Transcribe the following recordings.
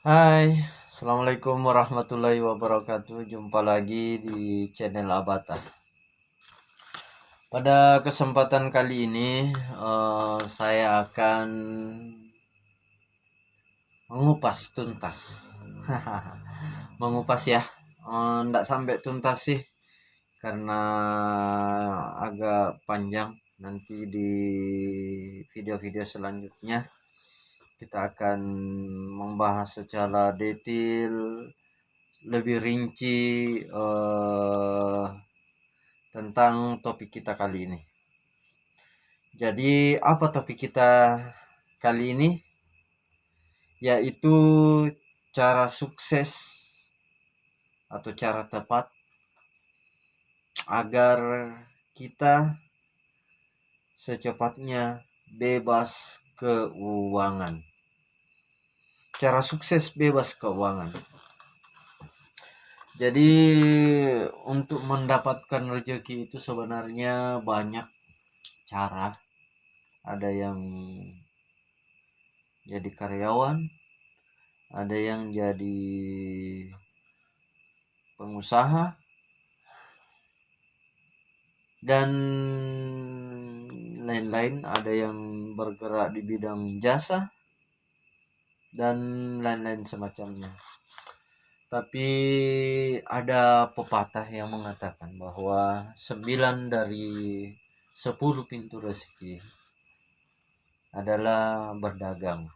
Hai, Assalamualaikum warahmatullahi wabarakatuh. Jumpa lagi di channel Abata. Pada kesempatan kali ini, saya akan mengupas tuntas. Mengupas ya, nggak sampai tuntas sih, karena agak panjang. Nanti di video-video selanjutnya kita akan membahas secara detail, lebih rinci tentang topik kita kali ini. Jadi apa topik kita kali ini? Yaitu cara sukses atau cara tepat agar kita secepatnya bebas keuangan. Cara sukses bebas keuangan. Jadi untuk mendapatkan rezeki itu sebenarnya banyak cara. Ada yang jadi karyawan, ada yang jadi pengusaha, dan lain-lain. Ada yang bergerak di bidang jasa dan lain-lain semacamnya. Tapi ada pepatah yang mengatakan bahwa 9 dari 10 pintu rezeki adalah berdagang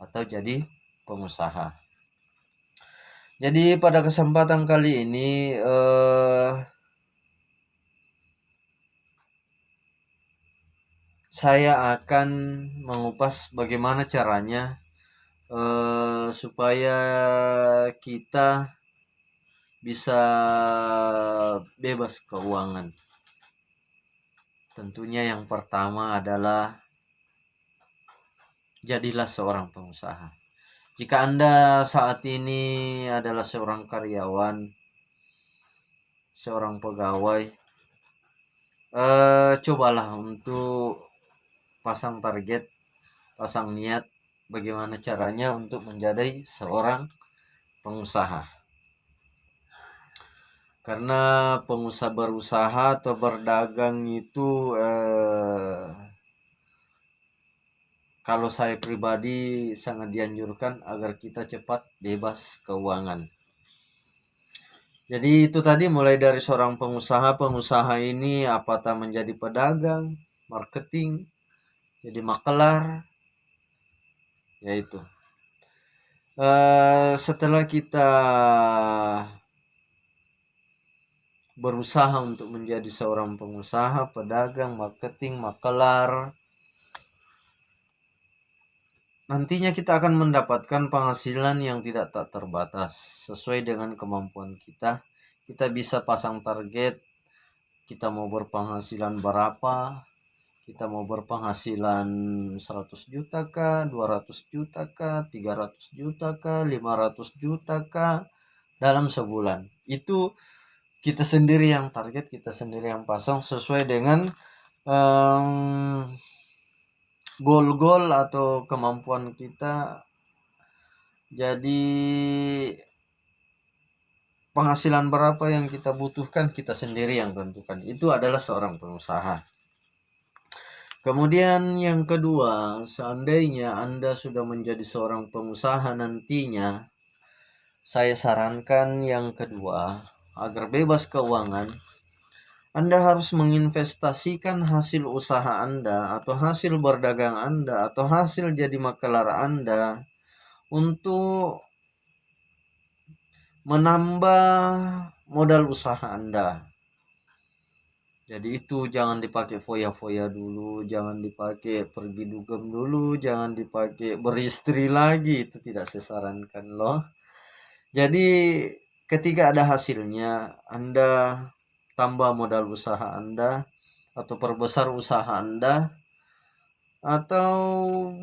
atau jadi pengusaha. Jadi pada kesempatan kali ini saya akan mengupas bagaimana caranya supaya kita bisa bebas keuangan. Tentunya yang pertama adalah jadilah seorang pengusaha. Jika Anda saat ini adalah seorang karyawan, seorang pegawai, cobalah untuk pasang target, pasang niat bagaimana caranya untuk menjadi seorang pengusaha. Karena pengusaha berusaha atau berdagang itu kalau saya pribadi sangat dianjurkan agar kita cepat bebas keuangan. Jadi itu tadi mulai dari seorang pengusaha. Pengusaha ini apatah menjadi pedagang, marketing, jadi makelar, yaitu setelah kita berusaha untuk menjadi seorang pengusaha, pedagang, marketing, makelar, nantinya kita akan mendapatkan penghasilan yang tak terbatas sesuai dengan kemampuan kita. Kita bisa pasang target, kita mau berpenghasilan berapa, kita mau berpenghasilan 100 juta kah, 200 juta kah, 300 juta kah, 500 juta kah dalam sebulan. Itu kita sendiri yang target, kita sendiri yang pasang sesuai dengan goal atau kemampuan kita. Jadi penghasilan berapa yang kita butuhkan kita sendiri yang tentukan. Itu adalah seorang pengusaha. Kemudian yang kedua, seandainya Anda sudah menjadi seorang pengusaha nantinya, saya sarankan yang kedua, agar bebas keuangan, Anda harus menginvestasikan hasil usaha Anda atau hasil berdagang Anda atau hasil jadi makelar Anda untuk menambah modal usaha Anda. Jadi itu jangan dipakai foya-foya dulu, jangan dipakai pergi dugem dulu, jangan dipakai beristri lagi, itu tidak saya sarankan loh. Jadi ketika ada hasilnya, Anda tambah modal usaha Anda atau perbesar usaha Anda atau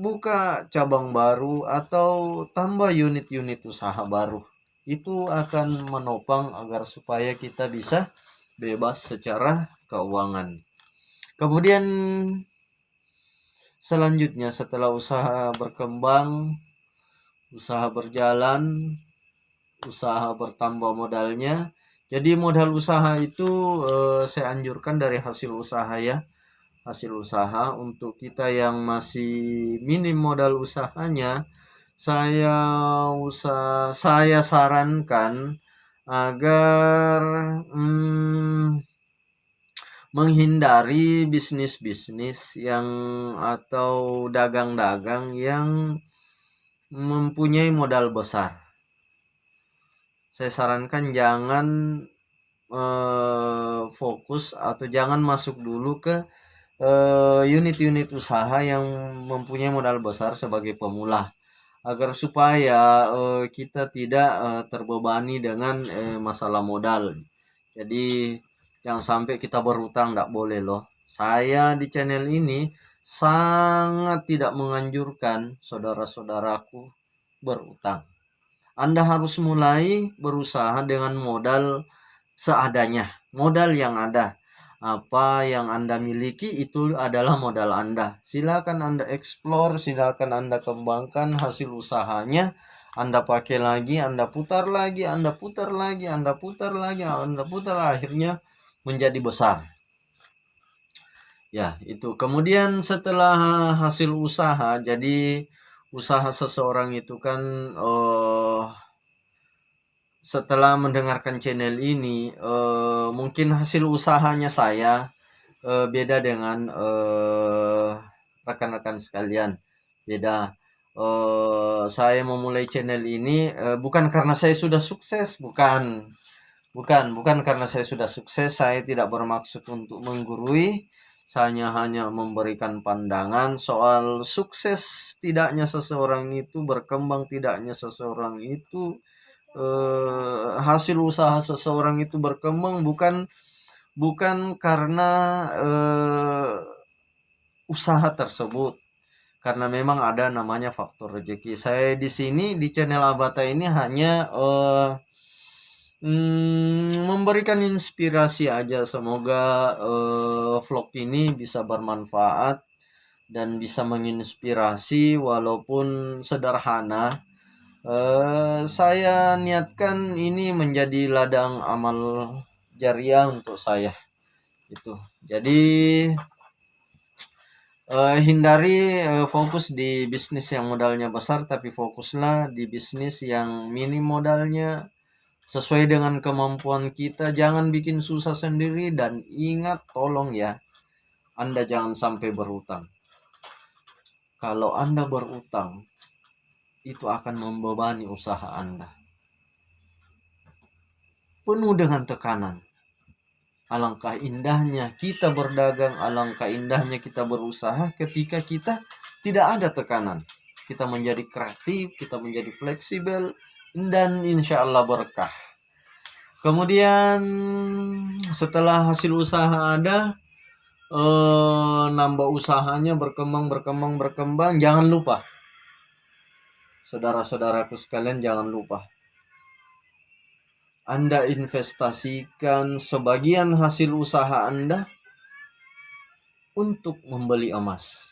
buka cabang baru atau tambah unit-unit usaha baru. Itu akan menopang agar supaya kita bisa bebas secara keuangan. Kemudian selanjutnya setelah usaha berkembang, usaha berjalan, usaha bertambah modalnya. Jadi modal usaha itu saya anjurkan dari hasil usaha ya. Hasil usaha untuk kita yang masih minim modal usahanya, saya sarankan agar menghindari bisnis-bisnis yang atau dagang-dagang yang mempunyai modal besar. Saya sarankan jangan fokus atau jangan masuk dulu ke unit-unit usaha yang mempunyai modal besar sebagai pemula, agar supaya kita tidak terbebani dengan masalah modal. Jadi jangan sampai kita berutang, tidak boleh loh. Saya di channel ini sangat tidak menganjurkan saudara-saudaraku berutang. Anda harus mulai berusaha dengan modal seadanya, modal yang ada. Apa yang Anda miliki itu adalah modal Anda. Silakan Anda explore, silakan Anda kembangkan hasil usahanya. Anda pakai lagi, Anda putar lagi, Anda putar lagi, Anda putar lagi, Anda putar, akhirnya menjadi besar. Ya, itu. Kemudian setelah hasil usaha, jadi usaha seseorang itu kan setelah mendengarkan channel ini mungkin hasil usahanya saya beda dengan rekan-rekan sekalian. Beda. Saya memulai channel ini bukan karena saya sudah sukses, bukan karena saya sudah sukses. Saya tidak bermaksud untuk menggurui. Saya hanya memberikan pandangan soal sukses tidaknya seseorang itu, berkembang tidaknya seseorang itu, hasil usaha seseorang itu berkembang bukan karena usaha tersebut, karena memang ada namanya faktor rezeki. Saya di sini di channel Abata ini hanya memberikan inspirasi aja. Semoga vlog ini bisa bermanfaat dan bisa menginspirasi walaupun sederhana. Saya niatkan ini menjadi ladang amal jariah untuk saya itu. Jadi hindari fokus di bisnis yang modalnya besar, tapi fokuslah di bisnis yang minim modalnya, sesuai dengan kemampuan kita. Jangan bikin susah sendiri, dan ingat, tolong ya, Anda jangan sampai berutang. Kalau Anda berutang, itu akan membebani usaha Anda, penuh dengan tekanan. Alangkah indahnya kita berdagang, alangkah indahnya kita berusaha ketika kita tidak ada tekanan. Kita menjadi kreatif, kita menjadi fleksibel, dan insya Allah berkah. Kemudian setelah hasil usaha ada, nambah usahanya, berkembang. Jangan lupa, saudara-saudaraku sekalian, jangan lupa Anda investasikan sebagian hasil usaha Anda untuk membeli emas.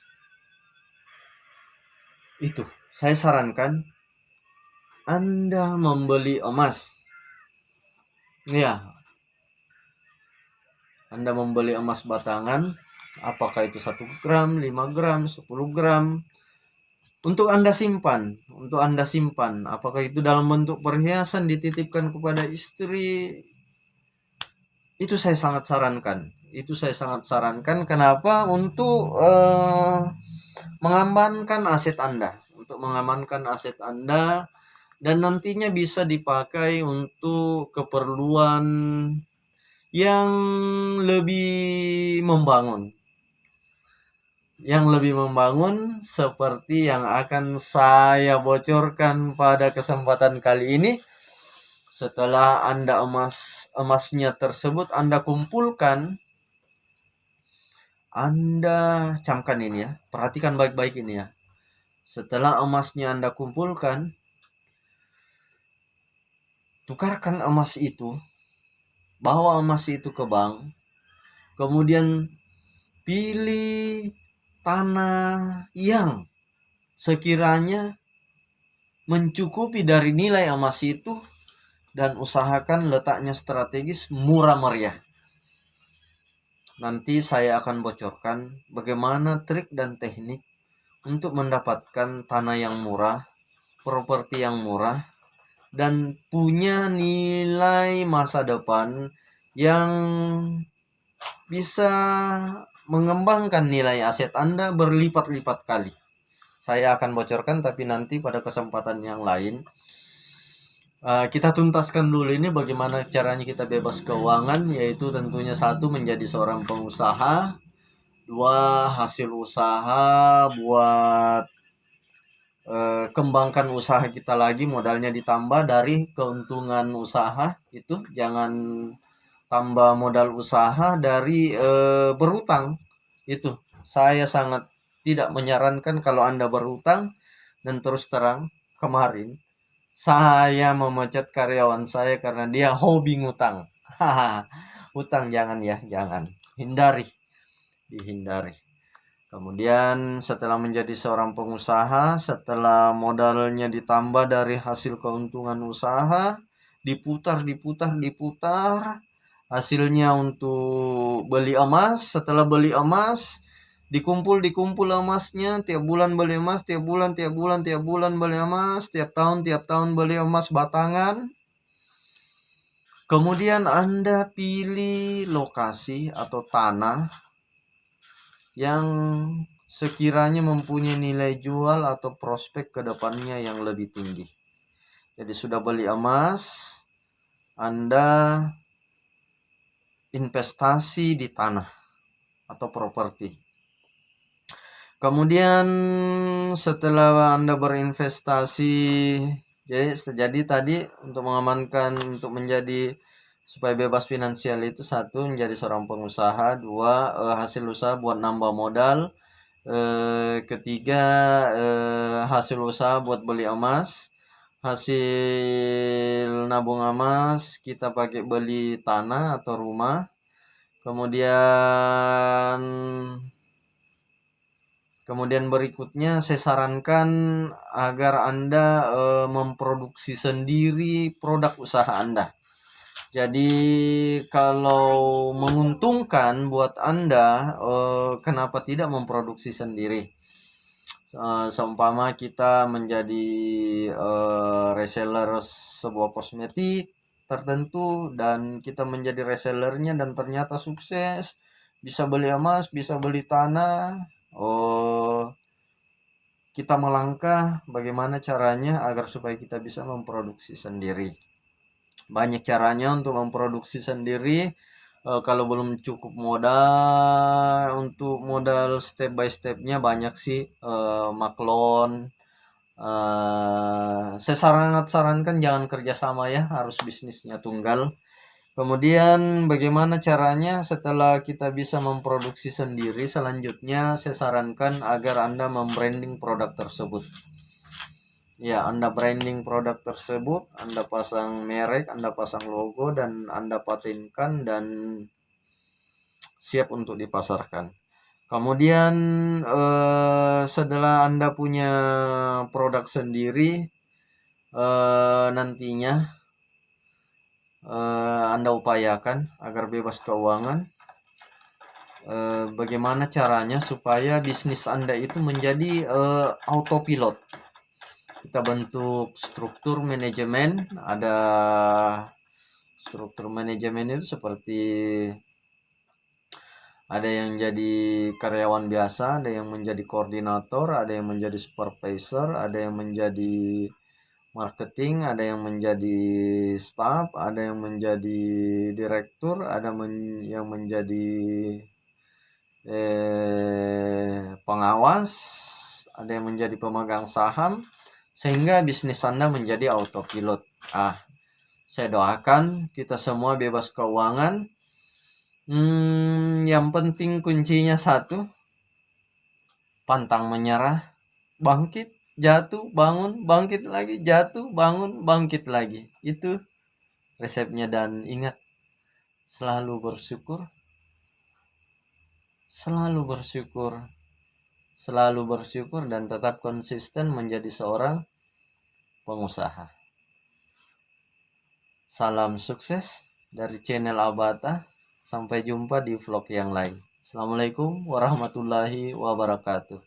Itu saya sarankan Anda membeli emas. Ya, Anda membeli emas batangan, apakah itu 1 gram, 5 gram, 10 gram, untuk Anda simpan, apakah itu dalam bentuk perhiasan dititipkan kepada istri. Itu saya sangat sarankan. Kenapa? Untuk mengamankan aset Anda, dan nantinya bisa dipakai untuk keperluan yang lebih membangun, seperti yang akan saya bocorkan pada kesempatan kali ini. Setelah Anda emasnya tersebut Anda kumpulkan, Anda camkan ini ya, perhatikan baik-baik ini ya. Setelah emasnya Anda kumpulkan, tukarkan emas itu, bawa emas itu ke bank, kemudian pilih tanah yang sekiranya mencukupi dari nilai emas itu, dan usahakan letaknya strategis, murah meriah. Nanti saya akan bocorkan bagaimana trik dan teknik untuk mendapatkan tanah yang murah, properti yang murah, dan punya nilai masa depan yang bisa mengembangkan nilai aset Anda berlipat-lipat kali. Saya akan bocorkan, tapi nanti pada kesempatan yang lain. Kita tuntaskan dulu ini bagaimana caranya kita bebas keuangan, yaitu tentunya satu, menjadi seorang pengusaha, dua, hasil usaha buat kembangkan usaha kita lagi, modalnya ditambah dari keuntungan usaha itu. Jangan tambah modal usaha dari berutang. Itu saya sangat tidak menyarankan kalau Anda berutang. Dan terus terang, kemarin saya memecat karyawan saya karena dia hobi ngutang. Utang jangan ya, jangan. Hindari, dihindari. Kemudian setelah menjadi seorang pengusaha, setelah modalnya ditambah dari hasil keuntungan usaha, diputar, hasilnya untuk beli emas. Setelah beli emas, dikumpul emasnya, tiap bulan beli emas, tiap bulan beli emas, tiap tahun beli emas batangan. Kemudian Anda pilih lokasi atau tanah yang sekiranya mempunyai nilai jual atau prospek ke depannya yang lebih tinggi. Jadi sudah beli emas, Anda investasi di tanah atau properti. Kemudian setelah Anda berinvestasi, jadi tadi untuk mengamankan, untuk menjadi supaya bebas finansial itu, satu, menjadi seorang pengusaha, dua, hasil usaha buat nambah modal, ketiga, hasil usaha buat beli emas, hasil nabung emas kita pakai beli tanah atau rumah. Kemudian berikutnya saya sarankan agar Anda memproduksi sendiri produk usaha Anda. Jadi kalau menguntungkan buat Anda, kenapa tidak memproduksi sendiri? Seumpama kita menjadi reseller sebuah kosmetik tertentu, dan kita menjadi resellernya dan ternyata sukses, bisa beli emas, bisa beli tanah. Kita melangkah bagaimana caranya agar supaya kita bisa memproduksi sendiri. Banyak caranya untuk memproduksi sendiri. Kalau belum cukup modal, untuk modal step by stepnya banyak sih, maklon. Saya sangat sarankan jangan kerjasama ya, harus bisnisnya tunggal. Kemudian bagaimana caranya setelah kita bisa memproduksi sendiri, selanjutnya saya sarankan agar Anda membranding produk tersebut. Ya, Anda branding produk tersebut, Anda pasang merek, Anda pasang logo, dan Anda patenkan dan siap untuk dipasarkan. Kemudian setelah Anda punya produk sendiri, nantinya Anda upayakan agar bebas keuangan. Bagaimana caranya supaya bisnis Anda itu menjadi autopilot? Kita bentuk struktur manajemen. Ada struktur manajemen itu seperti ada yang jadi karyawan biasa, ada yang menjadi koordinator, ada yang menjadi supervisor, ada yang menjadi marketing, ada yang menjadi staff, ada yang menjadi direktur, ada yang menjadi pengawas, ada yang menjadi pemegang saham, sehingga bisnis Anda menjadi autopilot. Saya doakan kita semua bebas keuangan. Yang penting kuncinya satu, pantang menyerah, bangkit, jatuh, bangun, bangkit lagi, jatuh, bangun, bangkit lagi. Itu resepnya. Dan ingat, selalu bersyukur, selalu bersyukur, dan tetap konsisten menjadi seorang pengusaha. Salam sukses dari channel Abata. Sampai jumpa di vlog yang lain. Assalamualaikum warahmatullahi wabarakatuh.